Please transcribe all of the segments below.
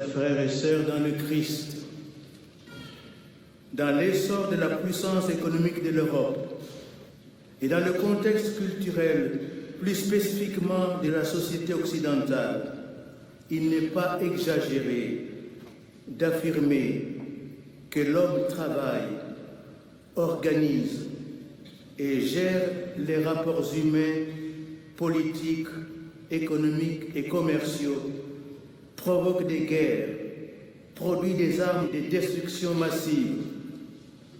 Frères et sœurs dans le Christ, dans l'essor de la puissance économique de l'Europe et dans le contexte culturel, plus spécifiquement de la société occidentale, il n'est pas exagéré d'affirmer que l'homme travaille, organise et gère les rapports humains, politiques, économiques et commerciaux, provoque des guerres, produit des armes de destruction massive,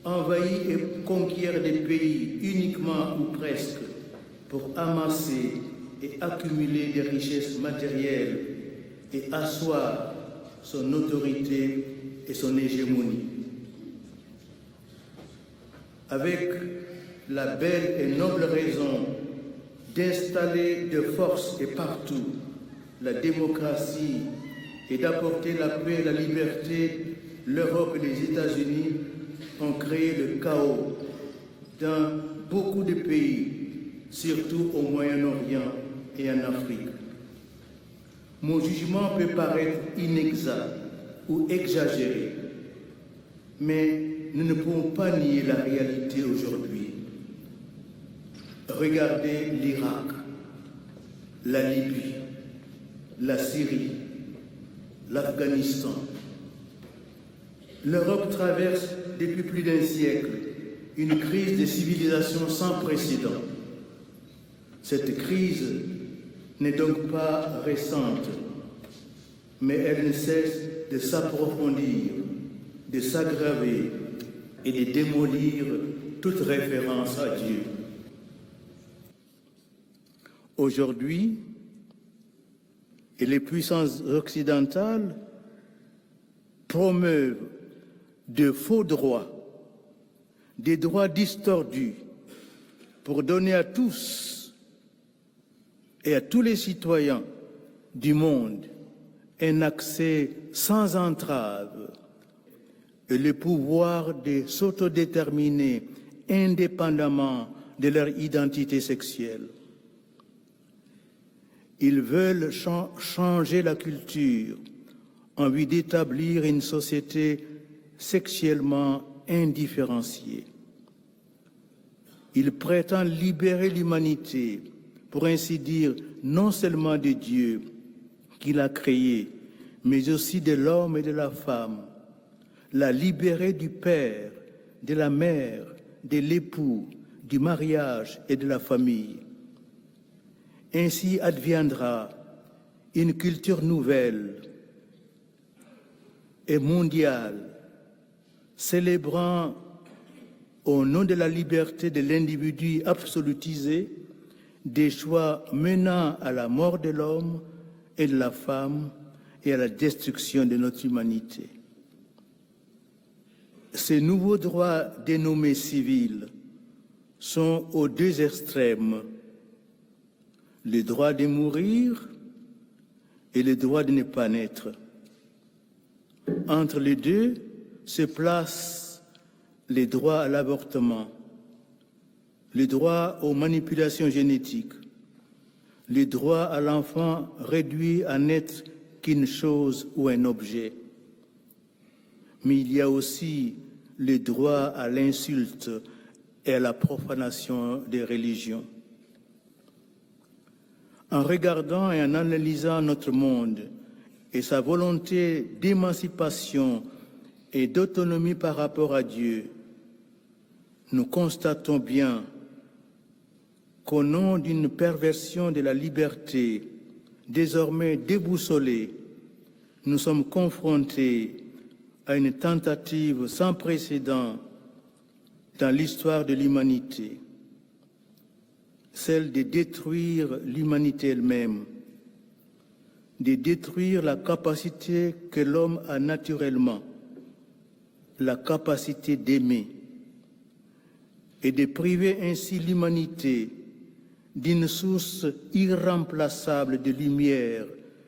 envahit et conquiert des pays uniquement ou presque pour amasser et accumuler des richesses matérielles et asseoir son autorité et son hégémonie. Avec la belle et noble raison d'installer de force et partout la démocratie et d'apporter la paix et la liberté, l'Europe et les États-Unis ont créé le chaos dans beaucoup de pays, surtout au Moyen-Orient et en Afrique. Mon jugement peut paraître inexact ou exagéré, mais nous ne pouvons pas nier la réalité aujourd'hui. Regardez l'Irak, la Libye, la Syrie, l'Afghanistan. L'Europe traverse depuis plus d'un siècle une crise de civilisation sans précédent. Cette crise n'est donc pas récente, mais elle ne cesse de s'approfondir, de s'aggraver et de démolir toute référence à Dieu. Aujourd'hui, et les puissances occidentales promeuvent de faux droits, des droits distordus, pour donner à tous et à tous les citoyens du monde un accès sans entrave et le pouvoir de s'autodéterminer indépendamment de leur identité sexuelle. Ils veulent changer la culture en vue d'établir une société sexuellement indifférenciée. Ils prétendent libérer l'humanité, pour ainsi dire, non seulement de Dieu qui l'a créé, mais aussi de l'homme et de la femme, la libérer du père, de la mère, de l'époux, du mariage et de la famille. Ainsi adviendra une culture nouvelle et mondiale, célébrant au nom de la liberté de l'individu absolutisé des choix menant à la mort de l'homme et de la femme et à la destruction de notre humanité. Ces nouveaux droits dénommés civils sont aux deux extrêmes: le droit de mourir et le droit de ne pas naître. Entre les deux se placent les droits à l'avortement, le droit aux manipulations génétiques, le droit à l'enfant réduit à n'être qu'une chose ou un objet. Mais il y a aussi le droit à l'insulte et à la profanation des religions. En regardant et en analysant notre monde et sa volonté d'émancipation et d'autonomie par rapport à Dieu, nous constatons bien qu'au nom d'une perversion de la liberté, désormais déboussolée, nous sommes confrontés à une tentative sans précédent dans l'histoire de l'humanité, celle de détruire l'humanité elle-même, de détruire la capacité que l'homme a naturellement, la capacité d'aimer, et de priver ainsi l'humanité d'une source irremplaçable de lumière